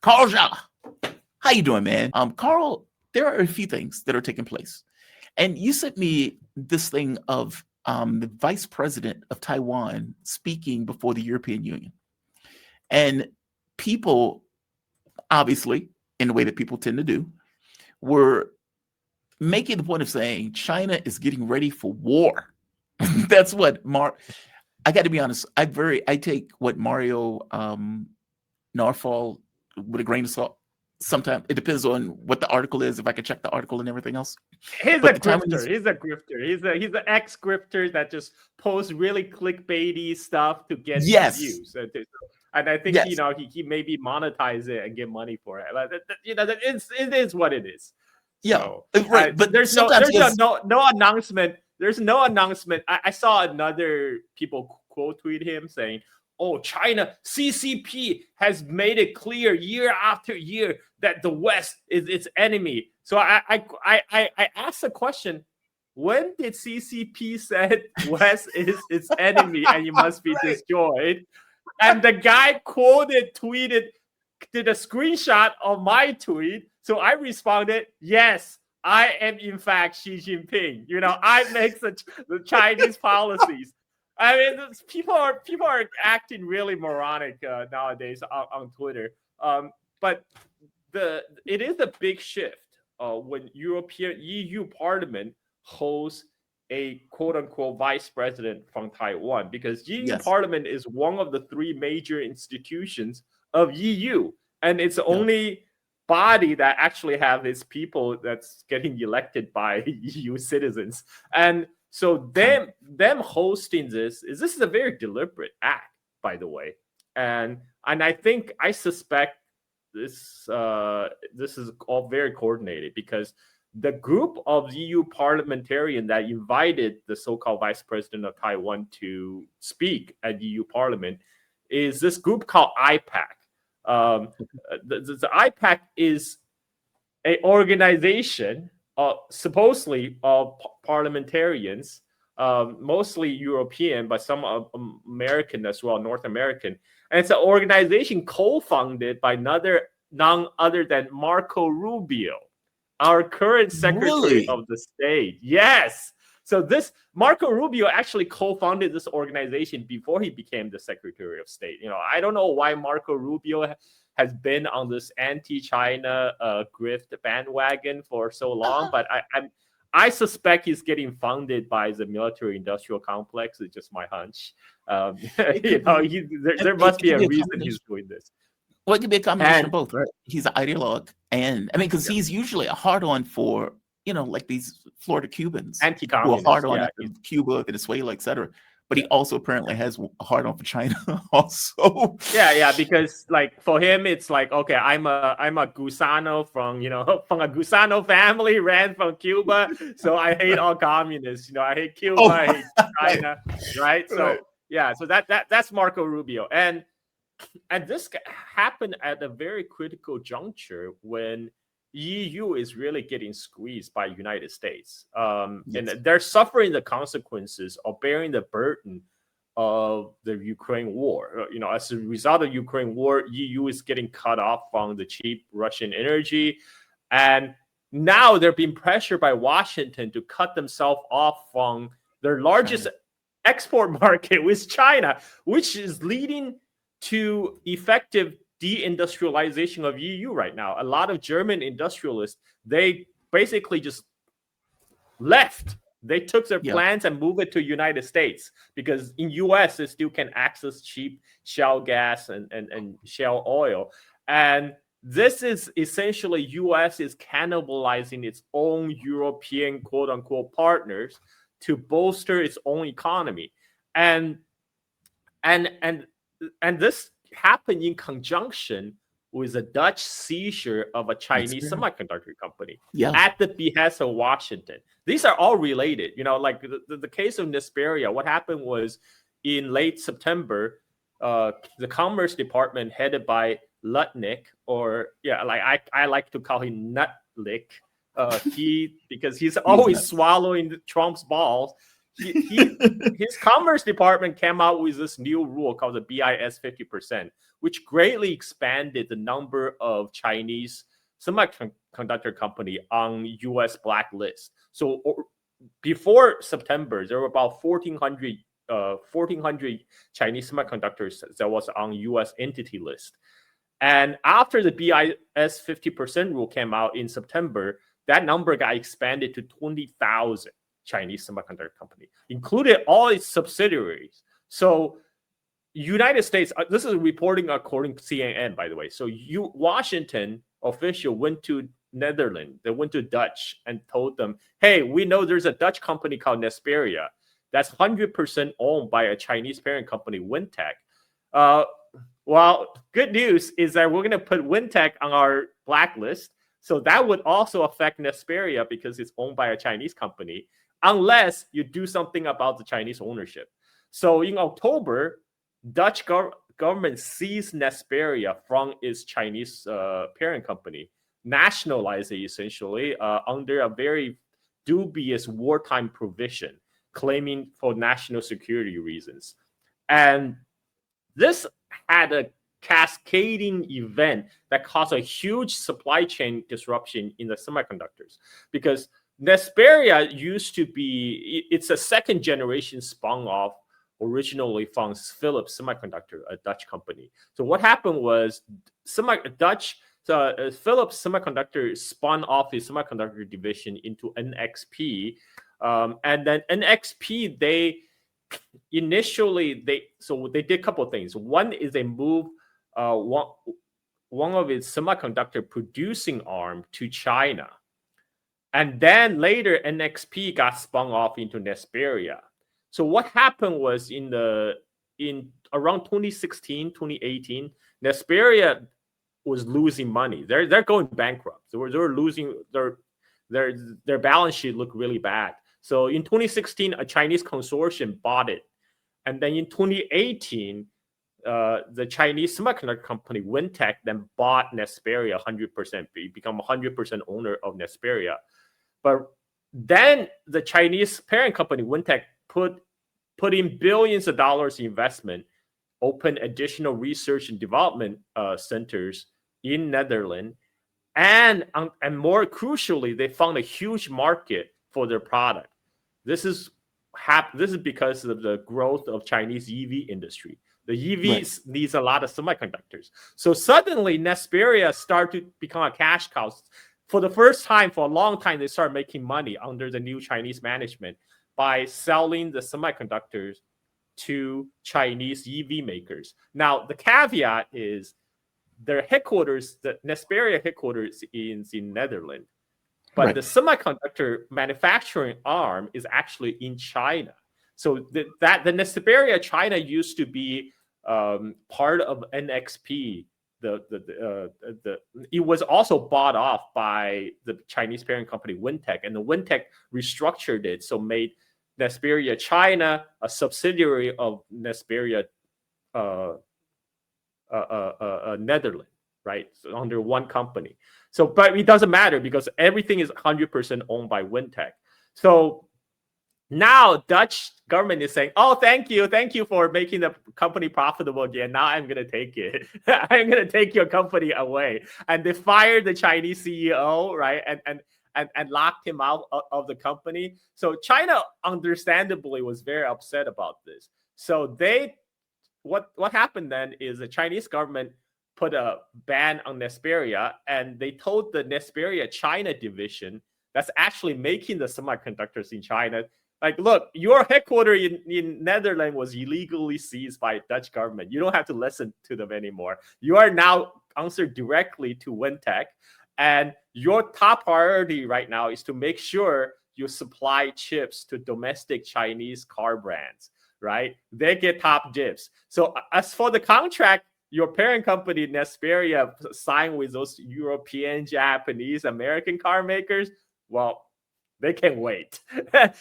Carl Zha. How you doing, man? Carl, there are a few things that are taking place. And you sent me this thing of the vice president of Taiwan speaking before the European Union. And people, obviously, in the way that people tend to do, were making the point of saying China is getting ready for war. That's what I got to be honest. I take what Mario Narfall with a grain of salt. Sometimes it depends on what the article is. If I can check the article and everything else. He's a grifter. He's a grifter. He's an ex-grifter that just posts really clickbaity stuff to get views. And I think he maybe monetize it and get money for it. But it is what it is. So, right. But there's no announcement. There's no announcement. I saw another people quote tweet him saying, "Oh, China CCP has made it clear year after year that the West is its enemy." So I asked the question: when did CCP said West is its enemy and you must be destroyed? And the guy tweeted, did a screenshot of my tweet. So I responded, "Yes, I am in fact Xi Jinping. I make the Chinese policies." I mean, people are acting really moronic nowadays on Twitter. But it is a big shift when EU Parliament hosts a quote-unquote vice president from Taiwan, because EU Parliament is one of the three major institutions of EU, and it's the only body that actually have its people that's getting elected by EU citizens. And so them hosting this is a very deliberate act, by the way, and I suspect this is all very coordinated, because the group of EU parliamentarians that invited the so-called vice president of Taiwan to speak at EU Parliament is this group called IPAC. The IPAC is an organization supposedly of parliamentarians, mostly European, but some American as well, North American. And it's an organization co-founded by none other than Marco Rubio, our current Secretary of the State. Yes. So this Marco Rubio actually co-founded this organization before he became the Secretary of State. I don't know why Marco Rubio has been on this anti-China grift bandwagon for so long, but I suspect he's getting funded by the military-industrial complex. It's just my hunch. There must be a reason he's doing this. Well, it could be a combination of both, right? He's an ideologue, and because he's usually a hard-on for like these Florida Cubans, anti-communist, who are hard-on Cuba, Venezuela, etc. But he also apparently has a hard-on for China, also. Yeah, because like for him, it's like, okay, I'm a Gusano from a Gusano family, ran from Cuba, so I hate all communists. I hate Cuba, I hate China, right? So so that's Marco Rubio, and this happened at a very critical juncture when EU is really getting squeezed by United States, and they're suffering the consequences of bearing the burden of the Ukraine war. As a result of Ukraine war, EU is getting cut off from the cheap Russian energy, and now they're being pressured by Washington to cut themselves off from their largest export market, with China, which is leading to effective deindustrialization of EU right now. A lot of German industrialists, they basically just left. They took their plants and moved it to United States, because in US they still can access cheap shale gas and shale oil. And this is essentially US is cannibalizing its own European quote unquote partners to bolster its own economy. And this happened in conjunction with a Dutch seizure of a Chinese semiconductor company at the behest of Washington. These are all related. Like the case of Nexperia, what happened was in late September, the Commerce Department headed by Lutnick, I like to call him Nutlick, because he's always swallowing Trump's balls. His Commerce Department came out with this new rule called the BIS 50%, which greatly expanded the number of Chinese semiconductor company on U.S. blacklist. So before September, there were about 1,400 Chinese semiconductors that was on U.S. entity list. And after the BIS 50% rule came out in September, that number got expanded to 20,000 Chinese semiconductor company, included all its subsidiaries. So United States, this is reporting according to CNN, by the way. So Washington official went to Netherlands, they went to Dutch and told them, hey, we know there's a Dutch company called Nexperia that's 100% owned by a Chinese parent company, Wintech. Well, good news is that we're going to put Wintech on our blacklist. So that would also affect Nexperia because it's owned by a Chinese company, unless you do something about the Chinese ownership. So in October, Dutch government seized Nexperia from its Chinese parent company, nationalized it essentially under a very dubious wartime provision, claiming for national security reasons. And this had a cascading event that caused a huge supply chain disruption in the semiconductors, because Nexperia used to be, it's a second generation spun off originally from Philips Semiconductor, a Dutch company. So what happened was Philips Semiconductor spun off his semiconductor division into NXP. And then NXP, they did a couple of things. One is they moved one of its semiconductor producing arm to China. And then later NXP got spun off into Nexperia. So what happened was in around 2016, 2018, Nexperia was losing money. They're going bankrupt. They were losing their balance sheet looked really bad. So in 2016, a Chinese consortium bought it. And then in 2018, the Chinese semiconductor company Wintech then bought Nexperia 100%, become 100% owner of Nexperia. But then the Chinese parent company Wintech put in billions of dollars in investment, open additional research and development centers in Netherlands, and more crucially, they found a huge market for their product. This is because of the growth of Chinese EV industry. The EVs needs a lot of semiconductors. So suddenly, Nexperia started to become a cash cow. For the first time, for a long time, they started making money under the new Chinese management by selling the semiconductors to Chinese EV makers. Now, the caveat is their headquarters, the Nexperia headquarters is in Netherlands, but the semiconductor manufacturing arm is actually in China. So the Nexperia China used to be part of NXP. It was also bought off by the Chinese parent company Wintech, and the Wintech restructured it, so made Nexperia China a subsidiary of Nexperia Netherlands, right? So under one company. So, but it doesn't matter because everything is 100% owned by Wintech. So now Dutch government is saying, oh, thank you for making the company profitable again. Now I'm going to take it. I'm going to take your company away. And they fired the Chinese CEO, right? And locked him out of the company. So China understandably was very upset about this. So what happened then is the Chinese government put a ban on Nexperia, and they told the Nexperia China division that's actually making the semiconductors in China, like, look, your headquarters in Netherlands was illegally seized by Dutch government. You don't have to listen to them anymore. You are now answered directly to Wintech, and your top priority right now is to make sure you supply chips to domestic Chinese car brands, right? They get top dibs. So as for the contract, your parent company, Nexperia, signed with those European, Japanese, American car makers, well, they can wait.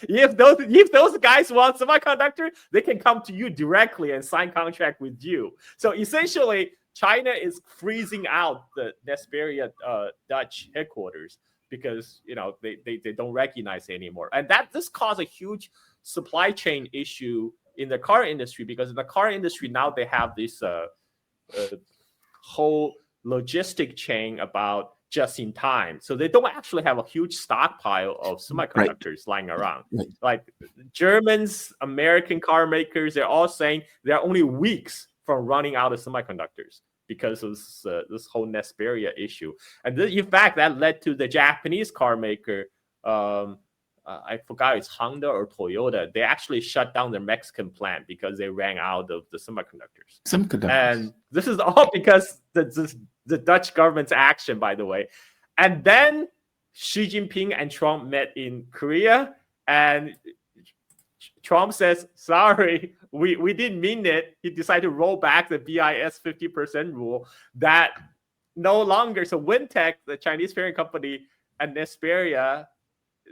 If those guys want semiconductor, they can come to you directly and sign contract with you. So essentially, China is freezing out the Nexperia Dutch headquarters because they don't recognize it anymore, and this caused a huge supply chain issue in the car industry, because in the car industry now they have this whole logistic chain about just in time. So they don't actually have a huge stockpile of semiconductors lying around. Like Germans, American car makers, they're all saying they're only weeks from running out of semiconductors because of this whole Nexperia issue. And in fact, that led to the Japanese car maker, I forgot it's Honda or Toyota. They actually shut down their Mexican plant because they ran out of the semiconductors. And this is all because the Dutch government's action, by the way. And then Xi Jinping and Trump met in Korea, and Trump says, sorry, we didn't mean it. He decided to roll back the BIS 50% rule that no longer, so Wintech, the Chinese parent company, and Nexperia,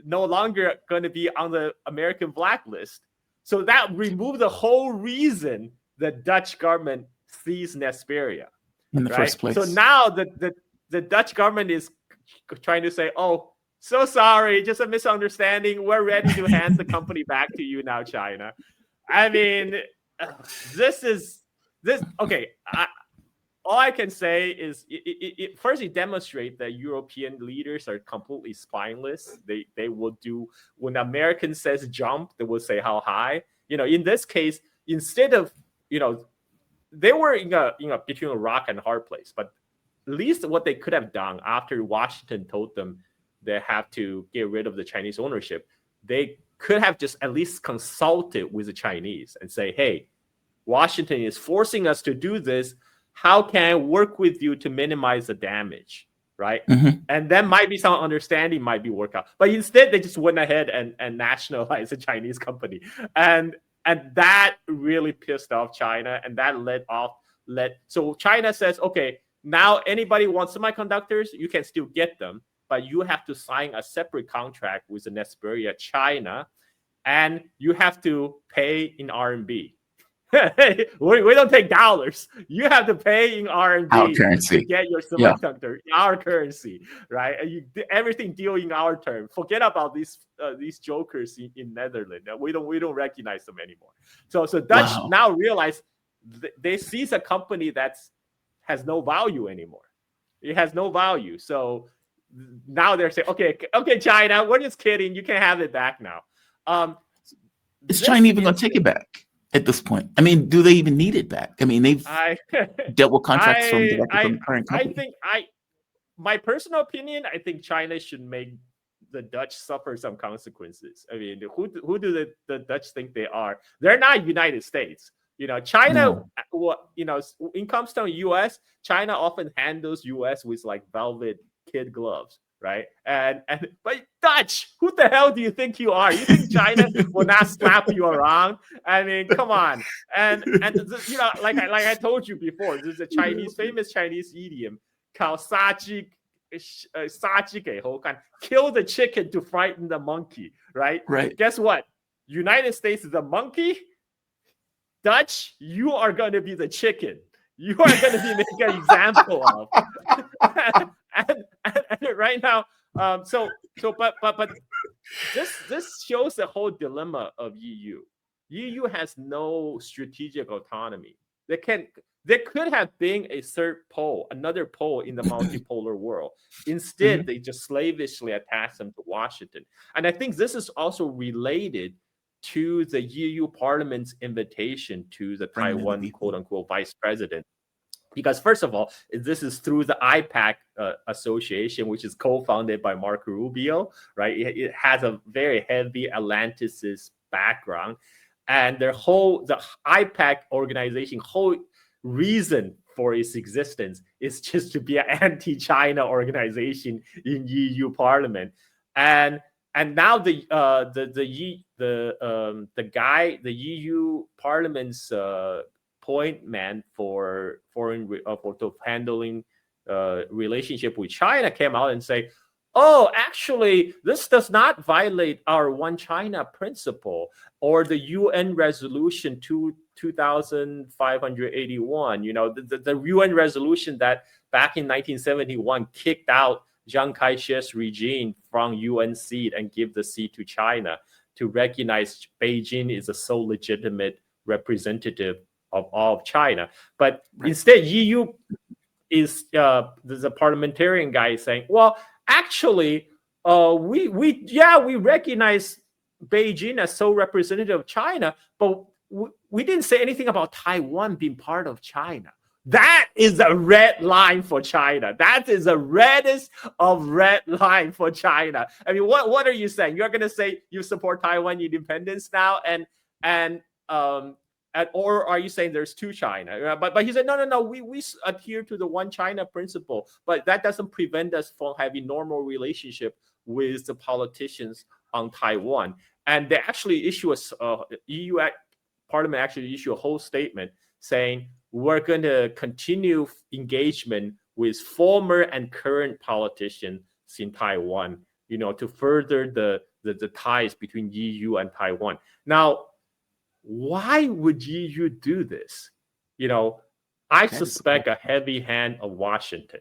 no longer going to be on the American blacklist. So that removed the whole reason the Dutch government seized Nexperia in the first place. So now the Dutch government is trying to say, oh, so sorry, just a misunderstanding. We're ready to hand the company back to you now, China. I mean, okay. All I can say is, first, it demonstrates that European leaders are completely spineless. They will do, when American says jump, they will say how high. In this case, instead of, they were in a between a rock and a hard place. But at least what they could have done after Washington told them they have to get rid of the Chinese ownership, they could have just at least consulted with the Chinese and say, hey, Washington is forcing us to do this. How can I work with you to minimize the damage, right? Mm-hmm. And then might be some understanding might be worked out. But instead, they just went ahead and nationalized a Chinese company. And that really pissed off China. And that so China says, okay, now anybody wants semiconductors, you can still get them, but you have to sign a separate contract with the Nexperia China, and you have to pay in RMB. we don't take dollars. You have to pay in RMB our currency to get your semiconductor, our currency, right? And everything deal in our term. Forget about these jokers in Netherlands. We don't recognize them anymore. So Dutch now realize they seize a company that has no value anymore. It has no value. So now they're saying, okay, China, we're just kidding. You can have it back now. Is China even going to take it back at this point? I mean, do they even need it back? I mean, they've dealt with contracts from the current company. My personal opinion, I think China should make the Dutch suffer some consequences. I mean, who do the Dutch think they are? They're not United States. China, in comes to U.S., China often handles U.S. with like velvet kid gloves, right? But Dutch, who the hell do you think you are? You think China will not slap you around? I mean, come on. And like I told you before, there's a famous Chinese idiom called kill the chicken to frighten the monkey, right? Right. Guess what? United States is a monkey. Dutch, you are going to be the chicken. You are going to be making an example of. and right now, but this shows the whole dilemma of EU. EU has no strategic autonomy. There could have been a another pole in the multipolar world. Instead, they just slavishly attach them to Washington. And I think this is also related to the EU Parliament's invitation to the Taiwan quote-unquote vice president. Because first of all, this is through the IPAC association, which is co-founded by Marco Rubio, right? It has a very heavy Atlanticist background. And the IPAC organization, whole reason for its existence is just to be an anti-China organization in EU Parliament. And now the EU Parliament's point man for handling relationship with China came out and say, oh, actually, this does not violate our One China principle or the UN resolution 2581. The UN resolution that back in 1971 kicked out Chiang Kai-shek's regime from UN seat and give the seat to China to recognize Beijing is a sole legitimate representative of all of China. But instead, EU is there's a parliamentarian guy saying, well, actually, we recognize Beijing as sole representative of China, but we didn't say anything about Taiwan being part of China. That is a red line for China. That is the reddest of red line for China. I mean, what are you saying? You're going to say you support Taiwan independence now, or are you saying there's two China? But he said no. We adhere to the one China principle, but that doesn't prevent us from having normal relationship with the politicians on Taiwan. And they actually issue EU Parliament actually issue a whole statement saying we're going to continue engagement with former and current politicians in Taiwan, to further the ties between EU and Taiwan. Now, why would EU do this? I suspect a heavy hand of Washington,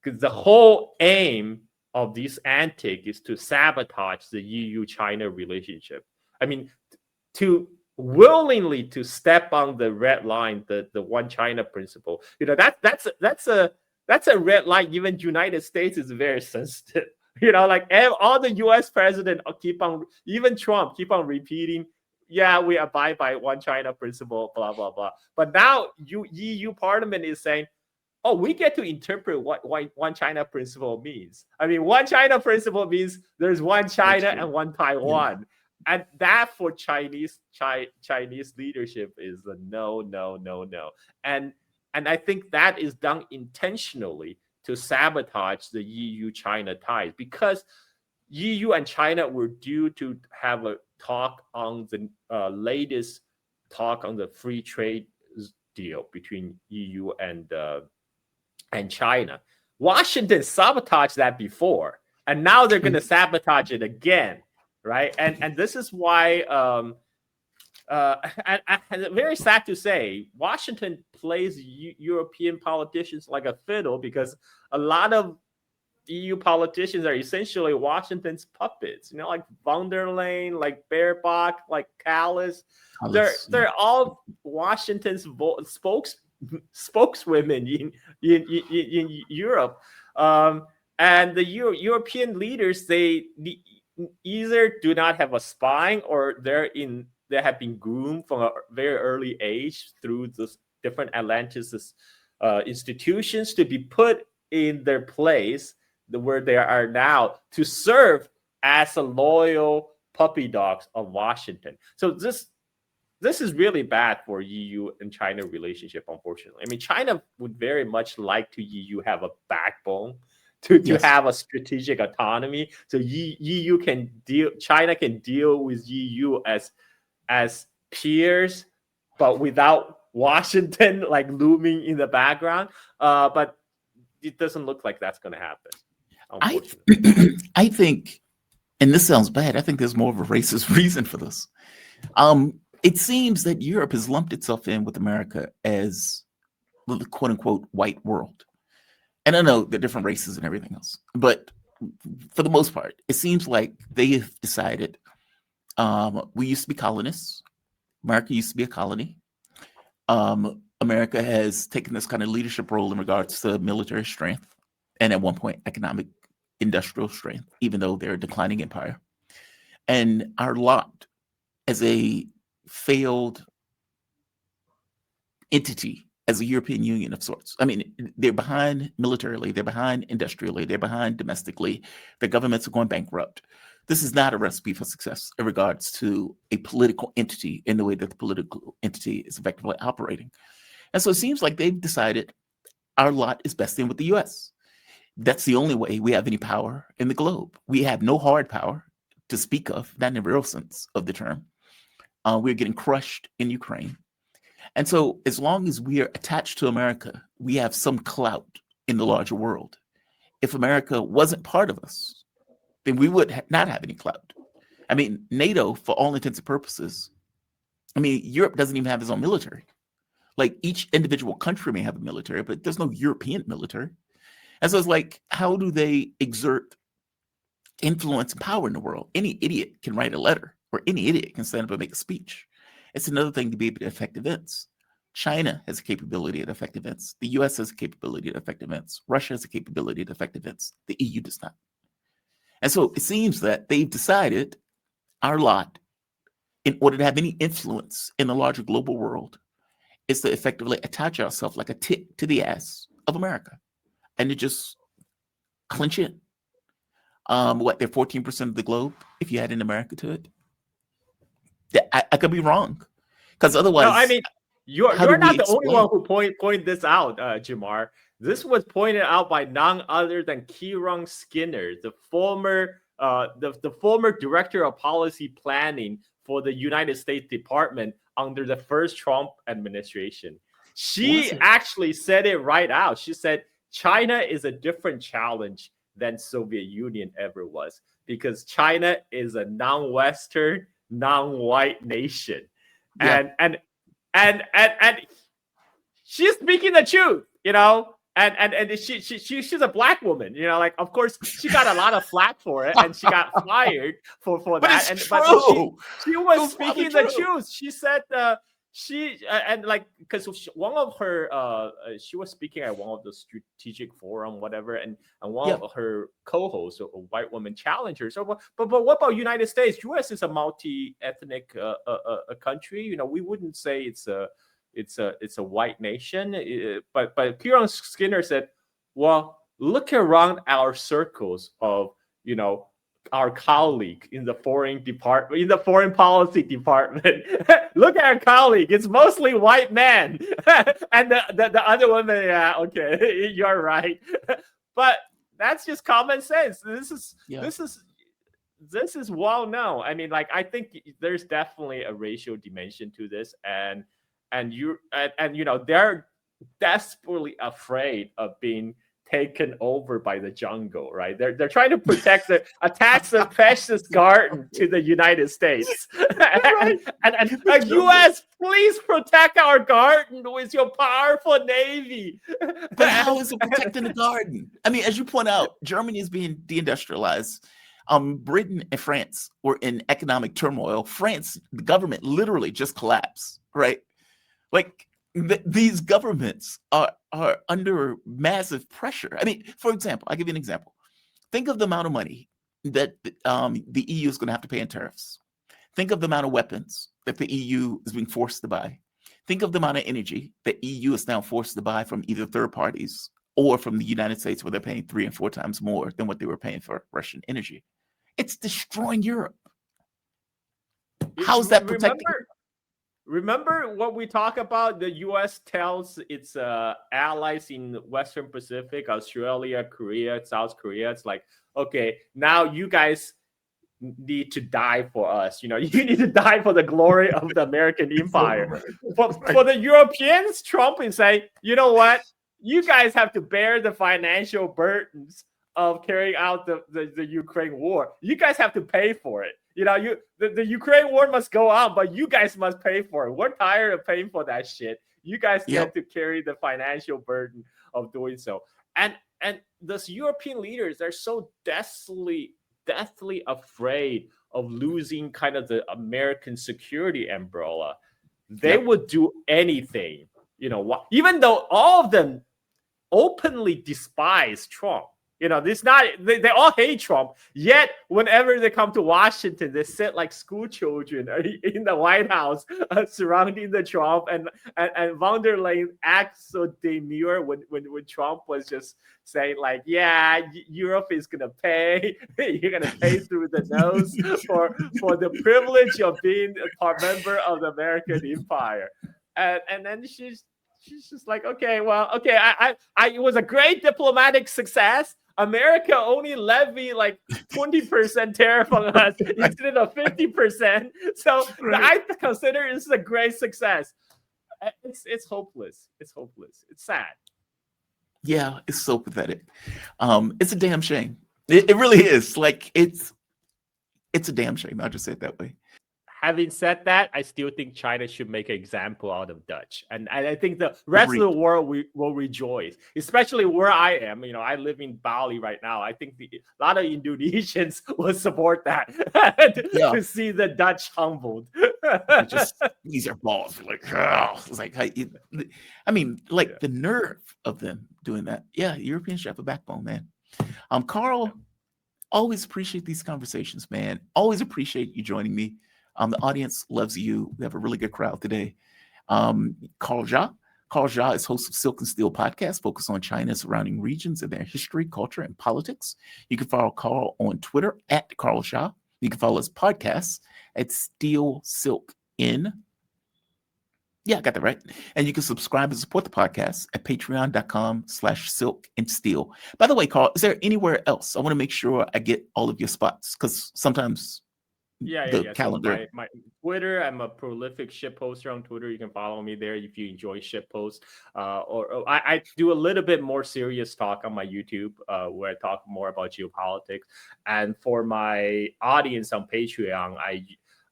because the whole aim of this antic is to sabotage the EU-China relationship. I mean, to willingly to step on the red line, the one China principle. That's a red line. Even United States is very sensitive. Like all the U.S. president even Trump keep on repeating, yeah, we abide by one China principle, blah blah blah. But now EU Parliament is saying, oh, we get to interpret what one China principle means. I mean, one China principle means there's one China and one Taiwan. Yeah. And that for Chinese leadership is a no. And I think that is done intentionally to sabotage the EU-China ties, because EU and China were due to have a talk on the latest talk on the free trade deal between EU and China. Washington sabotaged that before, and now they're going to sabotage it again. Right, and this is why, and very sad to say, Washington plays European politicians like a fiddle, because a lot of EU politicians are essentially Washington's puppets. Like von der Leyen, like Baerbock, like Callas. They're all Washington's spokeswomen in Europe, and the European leaders, they either do not have a spine, or they have been groomed from a very early age through the different Atlanticist institutions to be put in their place where they are now, to serve as a loyal puppy dogs of Washington. So this is really bad for EU and China relationship, unfortunately. I mean, China would very much like to EU have a backbone, to have a strategic autonomy, so China can deal with EU as peers, but without Washington like looming in the background. But it doesn't look like that's going to happen. I think, and this sounds bad, I think there's more of a racist reason for this. It seems that Europe has lumped itself in with America as the quote unquote white world. And I know the different races and everything else, but for the most part, it seems like they have decided we used to be colonists. America used to be a colony. America has taken this kind of leadership role in regards to military strength, and at one point, economic industrial strength, even though they're a declining empire. And our lot as a failed entity, as a European Union of sorts. I mean, they're behind militarily, they're behind industrially, they're behind domestically. The governments are going bankrupt. This is not a recipe for success in regards to a political entity in the way that the political entity is effectively operating. And so it seems like they've decided our lot is best in with the US. That's the only way we have any power in the globe. We have no hard power to speak of, not in the real sense of the term. We're getting crushed in Ukraine. And so as long as we are attached to America, we have some clout in the larger world. If America wasn't part of us, then we would not have any clout. I mean, NATO, for all intents and purposes, I mean, Europe doesn't even have its own military. Like, each individual country may have a military, but there's no European military. And so it's like, how do they exert influence and power in the world? Any idiot can write a letter, or any idiot can stand up and make a speech. It's another thing to be able to affect events. China has a capability to affect events. The US has a capability to affect events. Russia has a capability to affect events. The EU does not. And so it seems that they've decided our lot, in order to have any influence in the larger global world, is to effectively attach ourselves like a tick to the ass of America and to just clinch it. They're 14% of the globe, if you add in America to it. I could be wrong. Because otherwise, no, I mean, you're not the only one who point this out, Jamar. This was pointed out by none other than Kieran Skinner, the former director of policy planning for the United States Department under the first Trump administration. She actually said it right out. She said China is a different challenge than Soviet Union ever was, because China is a non-Western, non-white nation. And she's speaking the truth, you know. And she's a black woman, you know. Like, of course, she got a lot of flack for it, and she got fired for that. But she was speaking the truth. She said because one of her she was speaking at one of the strategic forum, whatever, and one of her co-hosts, a white woman, challenged her. So, but what about United States? U.S. is a multi-ethnic country. You know, we wouldn't say it's a white nation. But Kieran Skinner said, well, look around our circles of, you know, our colleague in the foreign policy department. Look at our colleague; it's mostly white men. And the other woman, yeah, okay, you're right. But that's just common sense. This is well known. I mean, like, I think there's definitely a racial dimension to this, and you know, they're desperately afraid of being taken over by the jungle, right? They're trying to attach the precious garden to the United States. and US, please protect our garden with your powerful navy. But how is it protecting the garden? I mean, as you point out, Germany is being deindustrialized. Britain and France were in economic turmoil. France, the government literally just collapsed, right? Like, these governments are under massive pressure. I mean, for example, I'll give you an example. Think of the amount of money that the EU is going to have to pay in tariffs. Think of the amount of weapons that the EU is being forced to buy. Think of the amount of energy that EU is now forced to buy from either third parties or from the United States, where they're paying 3 and 4 times more than what they were paying for Russian energy. It's destroying Europe. How's that protecting? Remember what we talk about? The U.S. tells its allies in the Western Pacific, Australia, Korea, South Korea, it's like, okay, now you guys need to die for us. You know, you need to die for the glory of the American empire. For the Europeans, Trump is saying, you know what? You guys have to bear the financial burdens of carrying out the Ukraine war. You guys have to pay for it. You know, the Ukraine war must go on, but you guys must pay for it. We're tired of paying for that shit. You guys get to carry the financial burden of doing so. And those European leaders are so deathly afraid of losing kind of the American security umbrella. They would do anything, you know, even though all of them openly despise Trump. You know, they all hate Trump. Yet, whenever they come to Washington, they sit like school children in the White House surrounding the Trump. And von der Leyen acts so demure when Trump was just saying, like, yeah, Europe is going to pay. You're going to pay through the nose for the privilege of being a member of the American empire. And then she's just like, okay, it was a great diplomatic success. America only levy like 20% tariff on us instead of 50%. So I consider this a great success. It's hopeless. It's hopeless. It's sad. Yeah, it's so pathetic. It's a damn shame. It really is. Like, it's a damn shame. I'll just say it that way. having said that, I still think China should make an example out of Dutch, and I think the rest of the world will rejoice, especially where I am. I live in Bali right now. I think a lot of Indonesians will support that to see the Dutch humbled. Just these are balls. Like, oh, it's like, I mean, like the nerve of them doing that. Yeah, Europeans should have a backbone, man. Carl, always appreciate these conversations, man. Always appreciate you joining me. The audience loves you. We have a really good crowd today. Carl Zha. Carl Zha is host of Silk and Steel podcast, focused on China, surrounding regions and their history, culture, and politics. You can follow Carl on Twitter at Carl Zha. You can follow his podcast at Steel Silk In. Yeah, I got that right. And you can subscribe and support the podcast at patreon.com/silk and steel. By the way, Carl, is there anywhere else? I want to make sure I get all of your spots, because sometimes calendar. So my Twitter, I'm a prolific shit poster on Twitter. You can follow me there if you enjoy shit posts. Or I do a little bit more serious talk on my YouTube, where I talk more about geopolitics. And for my audience on Patreon,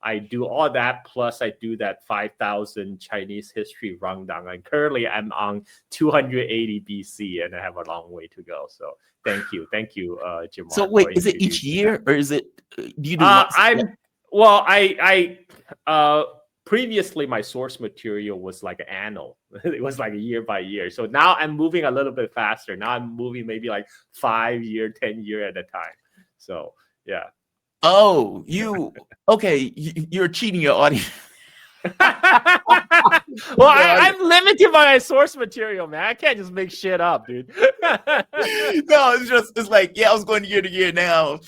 I do all that, plus I do that 5,000 Chinese history rundown. And currently I'm on 280 BC, and I have a long way to go. So thank you, Jim. So wait, is it each year, or is it? Do you do? I previously my source material was like annual. It was like a year by year. So now I'm moving a little bit faster. Now I'm moving maybe like 5 year, 10 year at a time. So yeah. Oh, you're cheating your audience. Well, I'm limited by my source material, man. I can't just make shit up, dude. No, it's like, I was going year to year now.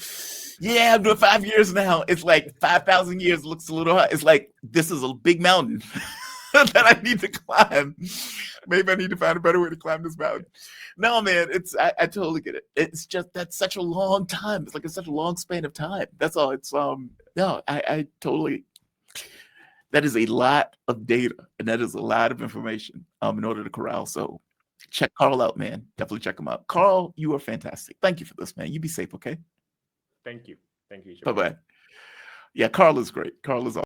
Yeah, I'm doing 5 years now. It's like 5,000 years looks a little high. It's like, this is a big mountain that I need to climb. Maybe I need to find a better way to climb this mountain. No, man, I totally get it. It's just, that's such a long time. It's like it's such a long span of time. That's all. It's no, I totally. That is a lot of data, and that is a lot of information in order to corral. So check Carl out, man. Definitely check him out. Carl, you are fantastic. Thank you for this, man. You be safe, okay? Thank you. Bye-bye. Yeah, Carl is great. Carl is awesome.